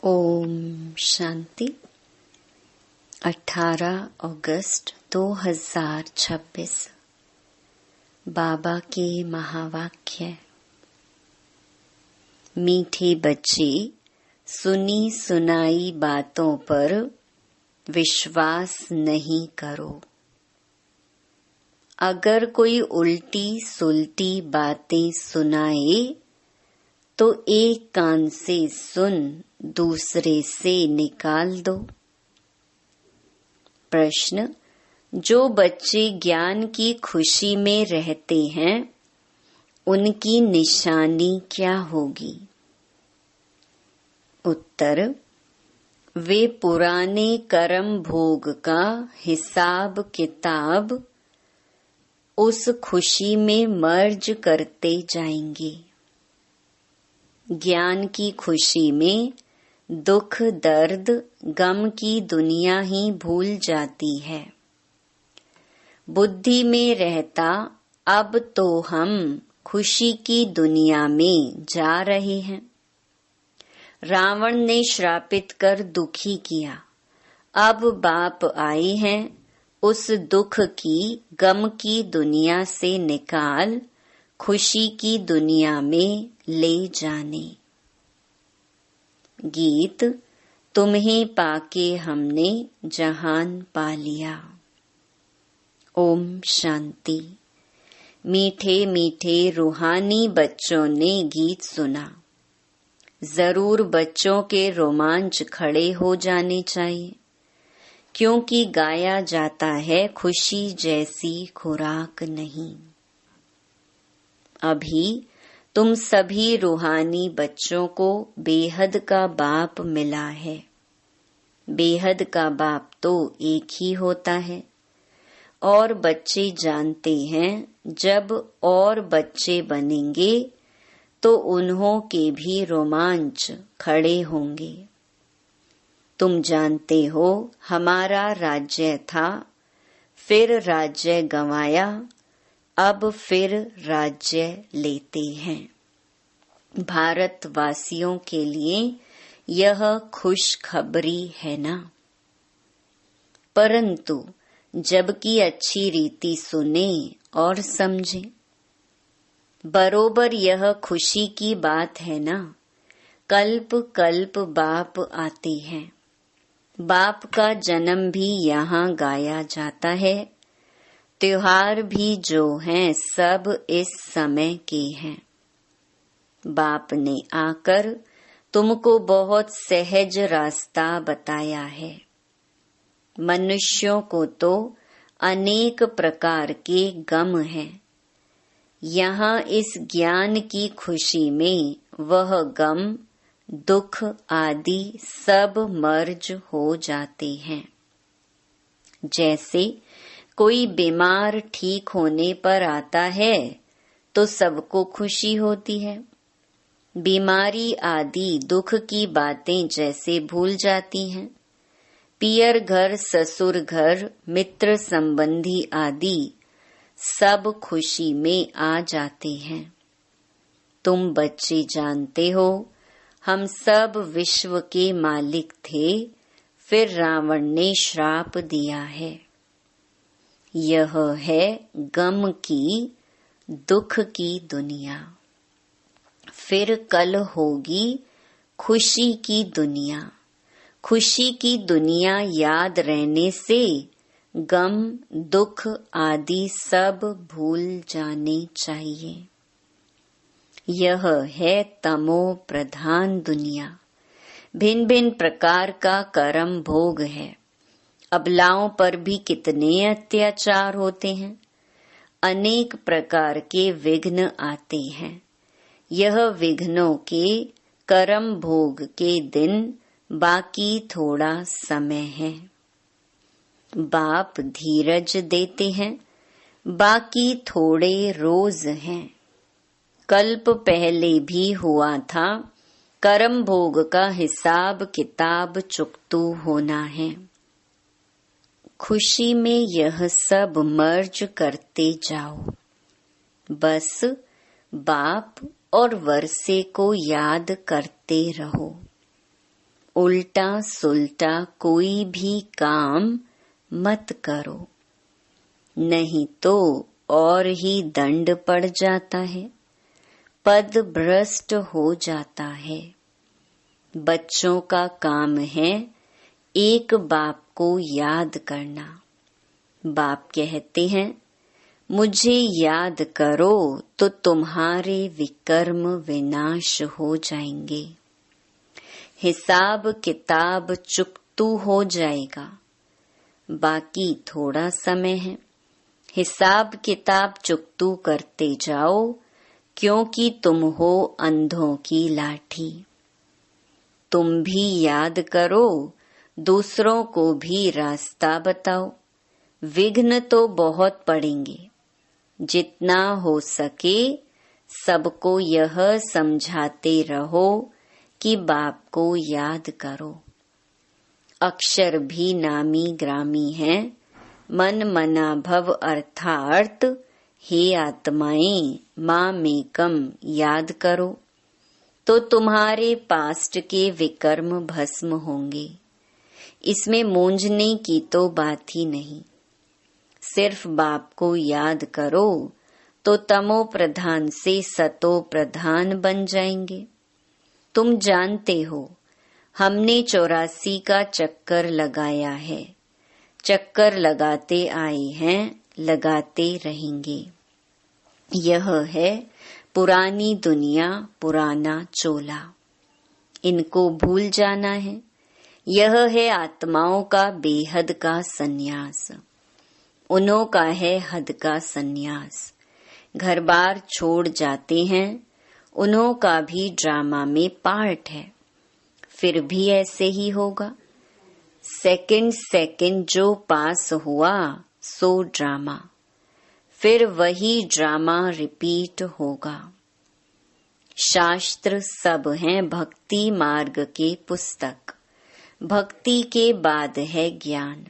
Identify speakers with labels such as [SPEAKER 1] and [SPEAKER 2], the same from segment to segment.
[SPEAKER 1] ओम शांति। 18 अगस्त 2026 बाबा के महावाक्य। मीठे बच्चे, सुनी सुनाई बातों पर विश्वास नहीं करो। अगर कोई उल्टी सुलटी बातें सुनाए तो एक कान से सुन दूसरे से निकाल दो। प्रश्न: जो बच्चे ज्ञान की खुशी में रहते हैं उनकी निशानी क्या होगी? उत्तर: वे पुराने कर्म भोग का हिसाब किताब उस खुशी में मर्ज करते जाएंगे। ज्ञान की खुशी में दुख दर्द गम की दुनिया ही भूल जाती है। बुद्धि में रहता अब तो हम खुशी की दुनिया में जा रहे हैं। रावण ने श्रापित कर दुखी किया, अब बाप आए हैं उस दुख की गम की दुनिया से निकाल खुशी की दुनिया में ले जाने। गीत: तुम्हें पाके हमने जहान पा लिया। ओम शांति। मीठे मीठे रूहानी बच्चों ने गीत सुना। जरूर बच्चों के रोमांच खड़े हो जाने चाहिए, क्योंकि गाया जाता है खुशी जैसी खुराक नहीं। अभी तुम सभी रूहानी बच्चों को बेहद का बाप मिला है। बेहद का बाप तो एक ही होता है और बच्चे जानते हैं जब और बच्चे बनेंगे तो उन्हों के भी रोमांच खड़े होंगे। तुम जानते हो हमारा राज्य था, फिर राज्य गंवाया, अब फिर राज्य लेते हैं। भारतवासियों के लिए यह खुशखबरी है ना? परंतु जबकि अच्छी रीति सुने और समझे। बरोबर यह खुशी की बात है ना। कल्प कल्प बाप आते हैं। बाप का जन्म भी यहाँ गाया जाता है। त्योहार भी जो हैं सब इस समय के हैं। बाप ने आकर तुमको बहुत सहज रास्ता बताया है। मनुष्यों को तो अनेक प्रकार के गम हैं। यहाँ इस ज्ञान की खुशी में वह गम दुख आदि सब मर्ज हो जाते हैं। जैसे कोई बीमार ठीक होने पर आता है तो सबको खुशी होती है। बीमारी आदि दुख की बातें जैसे भूल जाती हैं। पियर घर ससुर घर मित्र संबंधी आदि सब खुशी में आ जाते हैं। तुम बच्चे जानते हो हम सब विश्व के मालिक थे, फिर रावण ने श्राप दिया है। यह है गम की दुख की दुनिया। फिर कल होगी खुशी की दुनिया। खुशी की दुनिया याद रहने से गम दुख आदि सब भूल जाने चाहिए। यह है तमो प्रधान दुनिया। भिन्न भिन्न प्रकार का कर्म भोग है। अबलाओं पर भी कितने अत्याचार होते हैं। अनेक प्रकार के विघ्न आते हैं। यह विघ्नों के कर्म भोग के दिन बाकी थोड़ा समय है। बाप धीरज देते हैं, बाकी थोड़े रोज हैं। कल्प पहले भी हुआ था, कर्म भोग का हिसाब किताब चुकतू होना है। खुशी में यह सब मर्ज करते जाओ। बस बाप और वर्षे को याद करते रहो। उल्टा सुल्टा कोई भी काम मत करो, नहीं तो और ही दंड पड़ जाता है, पद भ्रष्ट हो जाता है। बच्चों का काम है एक बाप को याद करना। बाप कहते हैं, मुझे याद करो तो तुम्हारे विकर्म विनाश हो जाएंगे। हिसाब किताब चुकतू हो जाएगा। बाकी थोड़ा समय है, हिसाब किताब चुकतू करते जाओ, क्योंकि तुम हो अंधों की लाठी। तुम भी याद करो, दूसरों को भी रास्ता बताओ। विघ्न तो बहुत पड़ेंगे, जितना हो सके सबको यह समझाते रहो कि बाप को याद करो। अक्षर भी नामी ग्रामी है, मन मना भव अर्थार्थ। हे आत्माएं, मामेकम याद करो, तो तुम्हारे पास्ट के विकर्म भस्म होंगे। इसमें मूंझने की तो बात ही नहीं। सिर्फ बाप को याद करो तो तमो प्रधान से सतो प्रधान बन जाएंगे। तुम जानते हो, हमने 84 का चक्कर लगाया है, चक्कर लगाते आए हैं, लगाते रहेंगे। यह है पुरानी दुनिया, पुराना चोला, इनको भूल जाना है। यह है आत्माओं का बेहद का सन्यास, उन्हों का है हद का सन्यास। घर बार छोड़ जाते हैं, उन्हों का भी ड्रामा में पार्ट है। फिर भी ऐसे ही होगा। सेकंड सेकंड जो पास हुआ सो ड्रामा, फिर वही ड्रामा रिपीट होगा। शास्त्र सब हैं भक्ति मार्ग के पुस्तक, भक्ति के बाद है ज्ञान।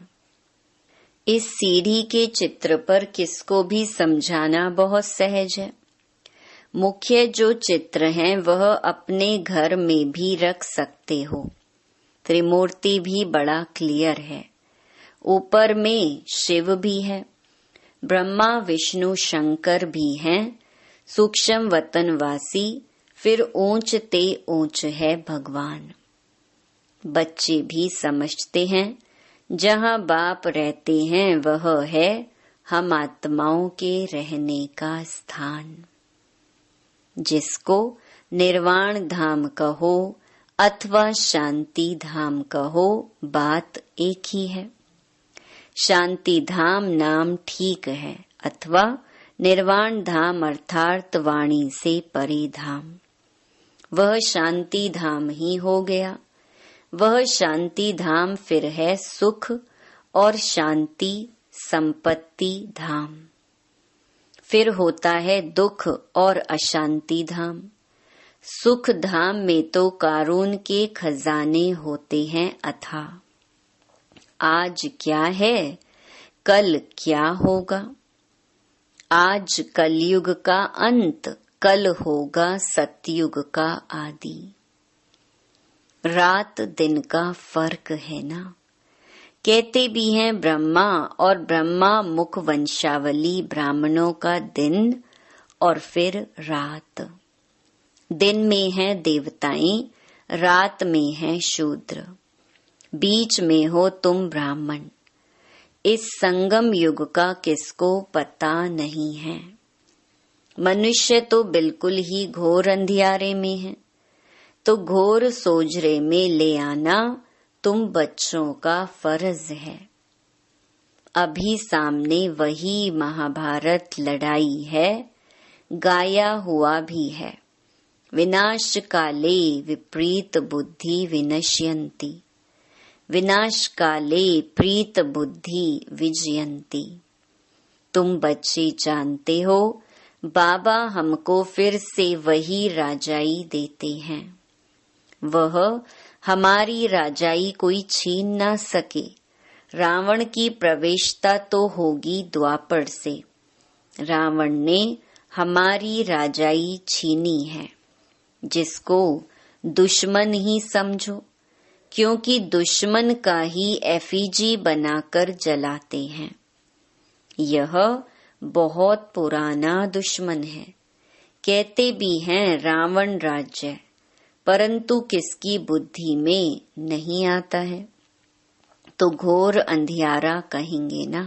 [SPEAKER 1] इस सीढ़ी के चित्र पर किसको भी समझाना बहुत सहज है। मुख्य जो चित्र हैं वह अपने घर में भी रख सकते हो। त्रिमूर्ति भी बड़ा क्लियर है। ऊपर में शिव भी है, ब्रह्मा विष्णु शंकर भी हैं, सूक्ष्म वतनवासी, फिर ऊंच ते ऊंच है भगवान। बच्चे भी समझते हैं, जहाँ बाप रहते हैं वह है हम आत्माओं के रहने का स्थान। जिसको निर्वाण धाम कहो अथवा शांति धाम कहो, बात एक ही है। शांति धाम नाम ठीक है, अथवा निर्वाण धाम अर्थात वाणी से परे धाम। वह शांति धाम ही हो गया। वह शांति धाम फिर है सुख और शांति संपत्ति धाम। फिर होता है दुख और अशांति धाम। सुख धाम में तो कारून के खजाने होते हैं अथाह। आज क्या है, कल क्या होगा। आज कलयुग का अंत, कल होगा सतयुग का आदि। रात दिन का फर्क है ना। कहते भी हैं ब्रह्मा और ब्रह्मा मुख वंशावली ब्राह्मणों का दिन और फिर रात। दिन में है देवताएं, रात में है शूद्र, बीच में हो तुम ब्राह्मण। इस संगम युग का किसको पता नहीं है। मनुष्य तो बिल्कुल ही घोर अंधियारे में है, तो घोर सोजरे में ले आना तुम बच्चों का फर्ज है। अभी सामने वही महाभारत लड़ाई है, गाया हुआ भी है। विनाश काले विपरीत बुद्धि विनश्यन्ति, विनाश काले प्रीत बुद्धि विजयंती। तुम बच्चे जानते हो, बाबा हमको फिर से वही राजाई देते हैं। वह हमारी राजाई कोई छीन ना सके। रावण की प्रवेशता तो होगी द्वापर से। रावण ने हमारी राजाई छीनी है। जिसको दुश्मन ही समझो, क्योंकि दुश्मन का ही एफिजी बनाकर जलाते हैं। यह बहुत पुराना दुश्मन है। कहते भी हैं रावण राज्य, परंतु किसकी बुद्धि में नहीं आता है तो घोर अंधियारा कहेंगे ना।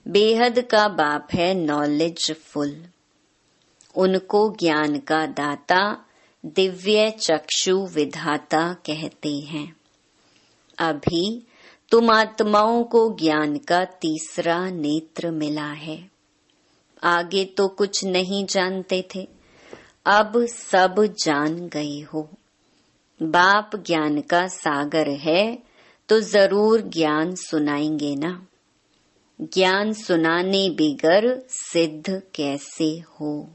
[SPEAKER 1] बेहद का बाप है नॉलेजफुल, उनको ज्ञान का दाता दिव्य चक्षु विधाता कहते हैं। अभी तुम आत्माओं को ज्ञान का तीसरा नेत्र मिला है। आगे तो कुछ नहीं जानते थे, अब सब जान गए हो। बाप ज्ञान का सागर है तो जरूर ज्ञान सुनाएंगे ना। ज्ञान सुनाने बिगर सिद्ध कैसे हो।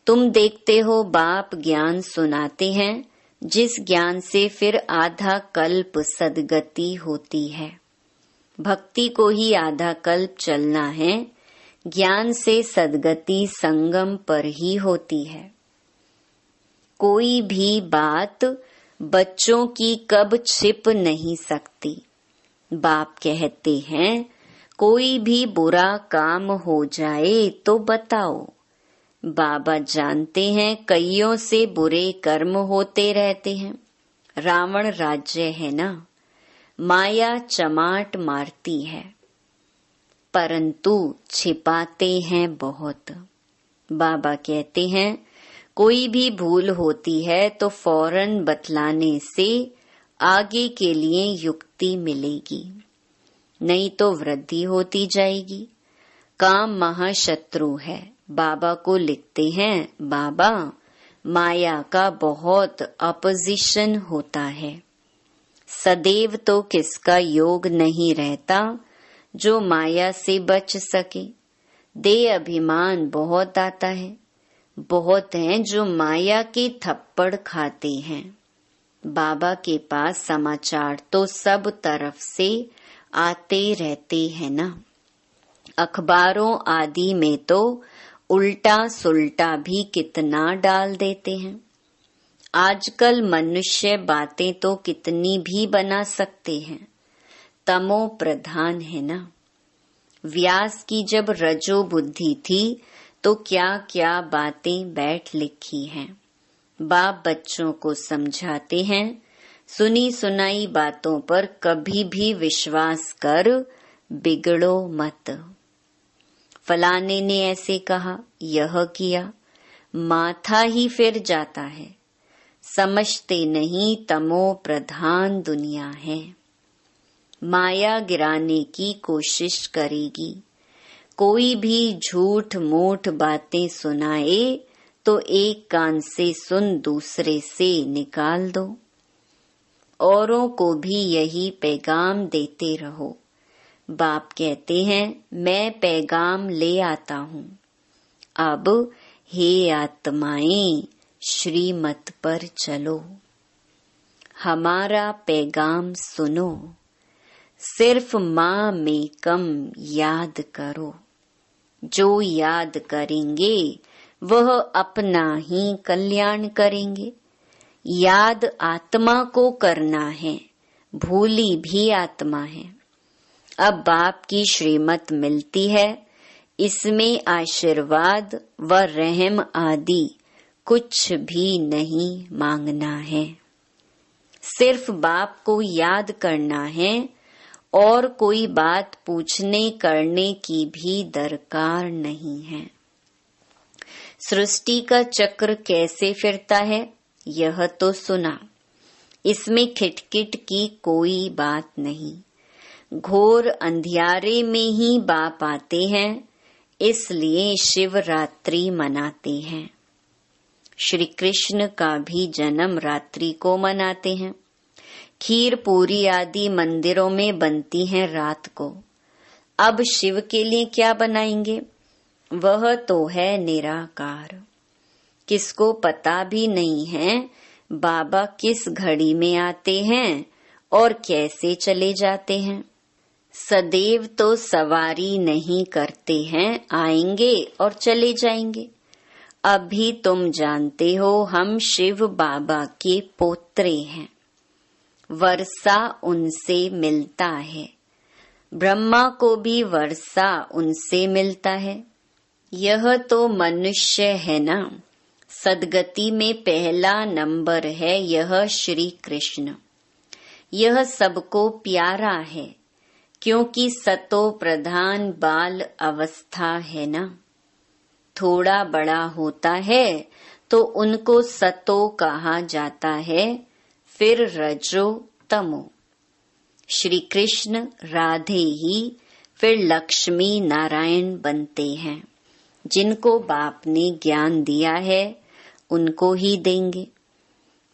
[SPEAKER 1] तुम देखते हो बाप ज्ञान सुनाते हैं, जिस ज्ञान से फिर आधा कल्प सदगति होती है। भक्ति को ही आधा कल्प चलना है, ज्ञान से सदगति संगम पर ही होती है। कोई भी बात बच्चों की कब छिप नहीं सकती। बाप कहते हैं कोई भी बुरा काम हो जाए तो बताओ। बाबा जानते हैं कईयों से बुरे कर्म होते रहते हैं। रावण राज्य है ना, माया चमाट मारती है, परंतु छिपाते हैं बहुत। बाबा कहते हैं कोई भी भूल होती है तो फौरन बतलाने से आगे के लिए युक्ति मिलेगी, नहीं तो वृद्धि होती जाएगी। काम महाशत्रु है। बाबा को लिखते हैं बाबा माया का बहुत अपोजिशन होता है। सदैव तो किसका योग नहीं रहता जो माया से बच सके। देह अभिमान बहुत आता है। बहुत हैं जो माया के थप्पड़ खाते हैं। बाबा के पास समाचार तो सब तरफ से आते रहते हैं ना। अखबारों आदि में तो उल्टा सुल्टा भी कितना डाल देते हैं। आजकल मनुष्य बातें तो कितनी भी बना सकते हैं, तमो प्रधान है ना। व्यास की जब रजो बुद्धि थी तो क्या क्या बातें बैठ लिखी हैं। बाप बच्चों को समझाते हैं सुनी सुनाई बातों पर कभी भी विश्वास कर बिगड़ो मत। फलाने ने ऐसे कहा, यह किया, माथा ही फिर जाता है। समझते नहीं तमो प्रधान दुनिया है। माया गिराने की कोशिश करेगी। कोई भी झूठ मूठ बातें सुनाए तो एक कान से सुन दूसरे से निकाल दो। औरों को भी यही पैगाम देते रहो। बाप कहते हैं मैं पैगाम ले आता हूँ। अब हे आत्माएं श्रीमत पर चलो, हमारा पैगाम सुनो। सिर्फ माँ में कम याद करो। जो याद करेंगे वह अपना ही कल्याण करेंगे। याद आत्मा को करना है, भूली भी आत्मा है। अब बाप की श्रीमत मिलती है, इसमें आशीर्वाद व रहम आदि कुछ भी नहीं मांगना है। सिर्फ बाप को याद करना है और कोई बात पूछने करने की भी दरकार नहीं है। सृष्टि का चक्र कैसे फिरता है यह तो सुना। इसमें खिटखिट की कोई बात नहीं। घोर अंधियारे में ही बाप आते हैं, इसलिए शिवरात्रि मनाते हैं। श्री कृष्ण का भी जन्म रात्रि को मनाते हैं। खीर पूरी आदि मंदिरों में बनती हैं रात को। अब शिव के लिए क्या बनाएंगे? वह तो है निराकार। किसको पता भी नहीं है बाबा किस घड़ी में आते हैं और कैसे चले जाते हैं। सदैव तो सवारी नहीं करते हैं, आएंगे और चले जाएंगे। अभी तुम जानते हो हम शिव बाबा के पोत्रे हैं। वर्षा उनसे मिलता है। ब्रह्मा को भी वर्षा उनसे मिलता है। यह तो मनुष्य है ना। सदगति में पहला नंबर है यह श्री कृष्ण। यह सबको प्यारा है, क्योंकि सतो प्रधान बाल अवस्था है ना। थोड़ा बड़ा होता है तो उनको सतो कहा जाता है, फिर रजो तमो। श्री कृष्ण राधे ही फिर लक्ष्मी नारायण बनते हैं। जिनको बाप ने ज्ञान दिया है उनको ही देंगे।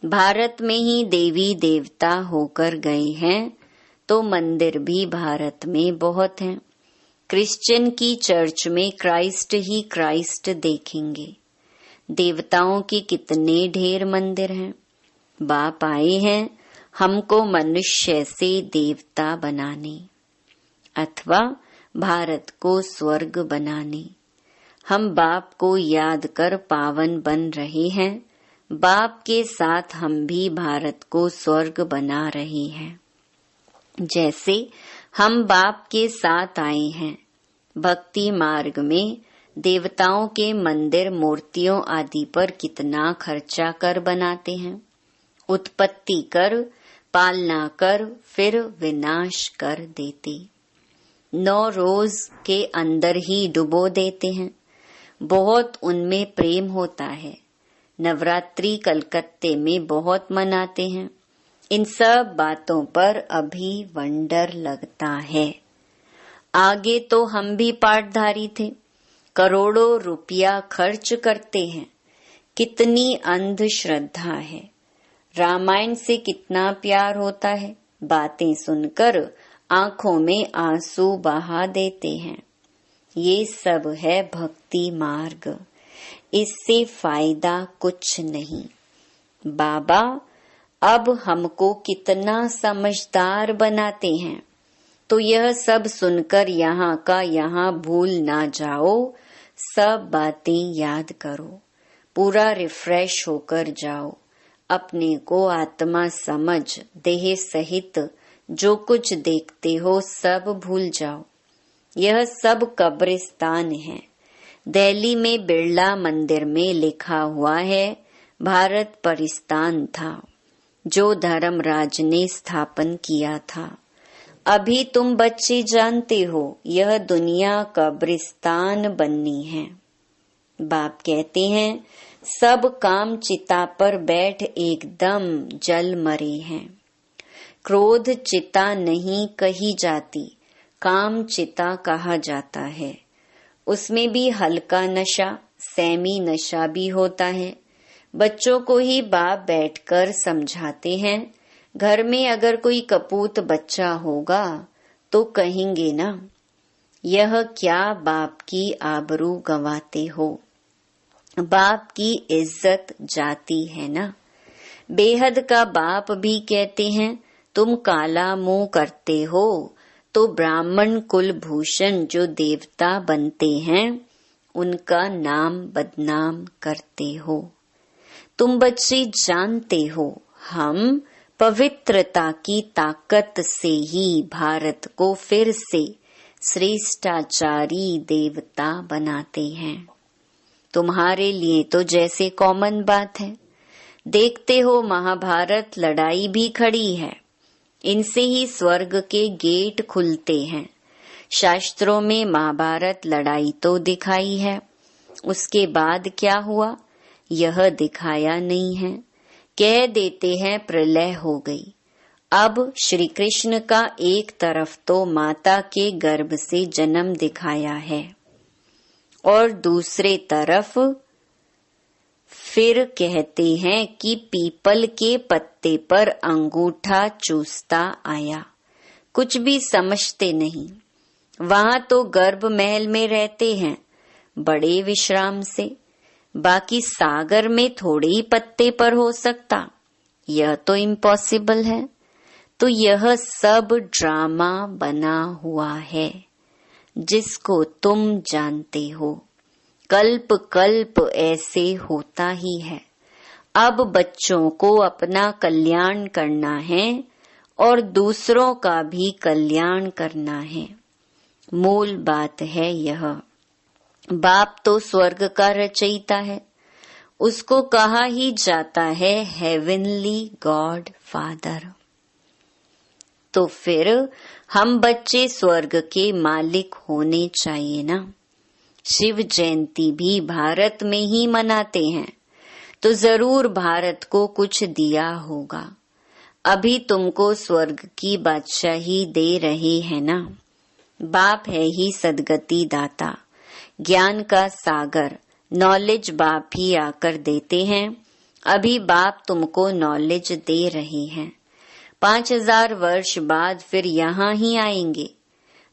[SPEAKER 1] भारत में ही देवी देवता होकर गए हैं तो मंदिर भी भारत में बहुत हैं। क्रिश्चियन की चर्च में क्राइस्ट ही क्राइस्ट देखेंगे। देवताओं के कितने ढेर मंदिर हैं। बाप आए हैं हमको मनुष्य से देवता बनाने अथवा भारत को स्वर्ग बनाने। हम बाप को याद कर पावन बन रहे हैं। बाप के साथ हम भी भारत को स्वर्ग बना रहे हैं। जैसे हम बाप के साथ आए हैं। भक्ति मार्ग में देवताओं के मंदिर मूर्तियों आदि पर कितना खर्चा कर बनाते हैं। उत्पत्ति कर, पालना कर, फिर विनाश कर देते। 9 रोज के अंदर ही डुबो देते हैं। बहुत उनमें प्रेम होता है। नवरात्रि कलकत्ते में बहुत मनाते हैं। इन सब बातों पर अभी वंडर लगता है। आगे तो हम भी पाठधारी थे। करोड़ों रुपया खर्च करते हैं। कितनी अंधश्रद्धा है। रामायण से कितना प्यार होता है। बातें सुनकर आंखों में आंसू बहा देते हैं। ये सब है भक्ति मार्ग। इससे फायदा कुछ नहीं। बाबा अब हमको कितना समझदार बनाते हैं। तो यह सब सुनकर यहाँ का यहाँ भूल ना जाओ। सब बातें याद करो। पूरा रिफ्रेश होकर जाओ। अपने को आत्मा समझ देह सहित जो कुछ देखते हो सब भूल जाओ। यह सब कब्रिस्तान है। दिल्ली में बिरला मंदिर में लिखा हुआ है भारत परिस्तान था, जो धर्मराज ने स्थापन किया था। अभी तुम बच्चे जानते हो यह दुनिया कब्रिस्तान बननी है। बाप कहते हैं सब काम चिता पर बैठ एकदम जल मरे हैं। क्रोध चिता नहीं कही जाती, काम चिता कहा जाता है। उसमें भी हल्का नशा, सैमी नशा भी होता है। बच्चों को ही बाप बैठकर समझाते हैं। घर में अगर कोई कपूत बच्चा होगा तो कहेंगे ना, यह क्या बाप की आबरू गंवाते हो। बाप की इज्जत जाती है ना। बेहद का बाप भी कहते हैं तुम काला मुंह करते हो तो ब्राह्मण कुलभूषण जो देवता बनते हैं उनका नाम बदनाम करते हो। तुम बच्चे जानते हो हम पवित्रता की ताकत से ही भारत को फिर से श्रेष्ठाचारी देवता बनाते हैं। तुम्हारे लिए तो जैसे कॉमन बात है। देखते हो महाभारत लड़ाई भी खड़ी है। इनसे ही स्वर्ग के गेट खुलते हैं। शास्त्रों में महाभारत लड़ाई तो दिखाई है, उसके बाद क्या हुआ यह दिखाया नहीं है। कह देते हैं प्रलय हो गई। अब श्री कृष्ण का एक तरफ तो माता के गर्भ से जन्म दिखाया है और दूसरे तरफ फिर कहते हैं कि पीपल के पत्ते पर अंगूठा चूसता आया। कुछ भी समझते नहीं। वहां तो गर्भ महल में रहते हैं बड़े विश्राम से। बाकी सागर में थोड़े ही पत्ते पर हो सकता, यह तो इम्पॉसिबल है। तो यह सब ड्रामा बना हुआ है जिसको तुम जानते हो। कल्प कल्प ऐसे होता ही है। अब बच्चों को अपना कल्याण करना है और दूसरों का भी कल्याण करना है। मूल बात है यह। बाप तो स्वर्ग का रचयिता है, उसको कहा ही जाता है हेवनली गॉड फादर। तो फिर हम बच्चे स्वर्ग के मालिक होने चाहिए ना। शिव जयंती भी भारत में ही मनाते हैं, तो जरूर भारत को कुछ दिया होगा। अभी तुमको स्वर्ग की बादशाही दे रहे हैं ना। बाप है ही सदगति दाता, ज्ञान का सागर, नॉलेज बाप ही आकर देते हैं। अभी बाप तुमको नॉलेज दे रहे हैं, 5000 वर्ष बाद फिर यहाँ ही आएंगे।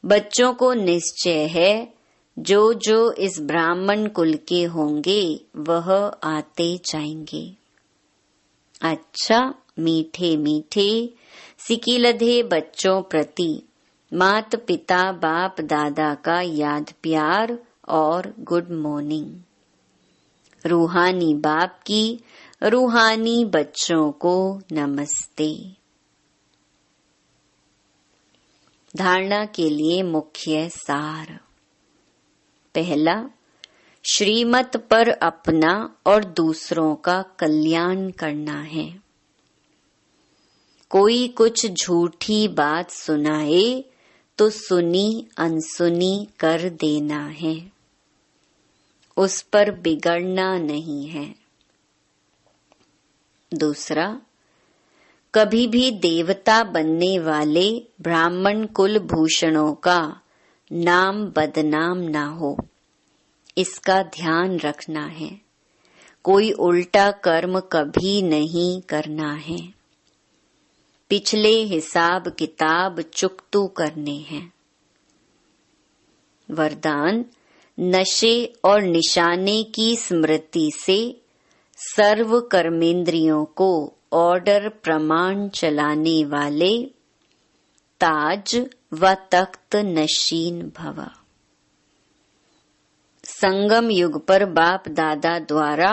[SPEAKER 1] बच्चों को निश्चय है जो जो इस ब्राह्मण कुल के होंगे वह आते जाएंगे। अच्छा, मीठे मीठे सिकिलधे बच्चों प्रति मात पिता बाप दादा का याद प्यार और गुड मॉर्निंग। रूहानी बाप की रूहानी बच्चों को नमस्ते। धारणा के लिए मुख्य सार। पहला, श्रीमत पर अपना और दूसरों का कल्याण करना है। कोई कुछ झूठी बात सुनाए तो सुनी अनसुनी कर देना है, उस पर बिगड़ना नहीं है। दूसरा, कभी भी देवता बनने वाले ब्राह्मण कुल भूषणों का नाम बदनाम ना हो, इसका ध्यान रखना है। कोई उल्टा कर्म कभी नहीं करना है। पिछले हिसाब किताब चुकतू करने हैं। वरदान, नशे और निशाने की स्मृति से सर्व कर्मेंद्रियों को ऑर्डर प्रमाण चलाने वाले ताज व तख्त नशीन भव। संगम युग पर बाप दादा द्वारा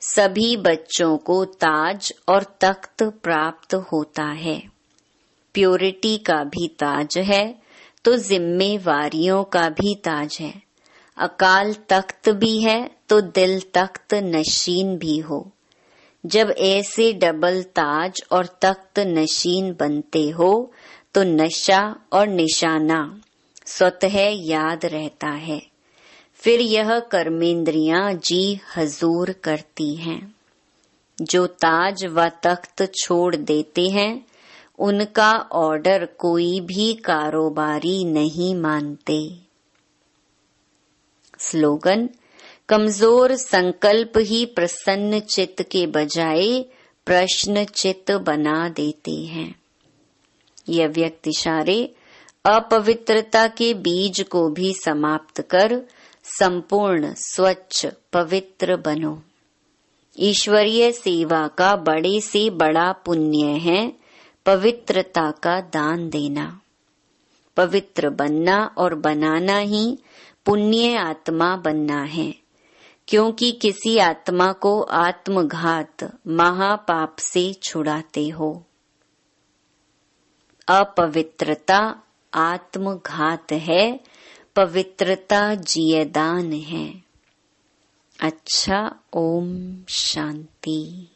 [SPEAKER 1] सभी बच्चों को ताज और तख्त प्राप्त होता है। प्योरिटी का भी ताज है तो जिम्मेवारियों का भी ताज है। अकाल तख्त भी है तो दिल तख्त नशीन भी हो। जब ऐसे डबल ताज और तख्त नशीन बनते हो तो नशा और निशाना स्वतः याद रहता है। फिर यह कर्मेंद्रियां जी हजूर करती हैं। जो ताज व तख्त छोड़ देते हैं उनका ऑर्डर कोई भी कारोबारी नहीं मानते। स्लोगन, कमजोर संकल्प ही प्रसन्न चित्त के बजाय प्रश्न चित्त बना देते हैं। यह व्यक्ति इशारे अपवित्रता के बीज को भी समाप्त कर संपूर्ण स्वच्छ पवित्र बनो। ईश्वरीय सेवा का बड़े से बड़ा पुण्य है पवित्रता का दान देना। पवित्र बनना और बनाना ही पुण्य आत्मा बनना है, क्योंकि किसी आत्मा को आत्मघात महापाप से छुड़ाते हो। अपवित्रता आत्मघात है, पवित्रता जियदान है। अच्छा, ओम शांति।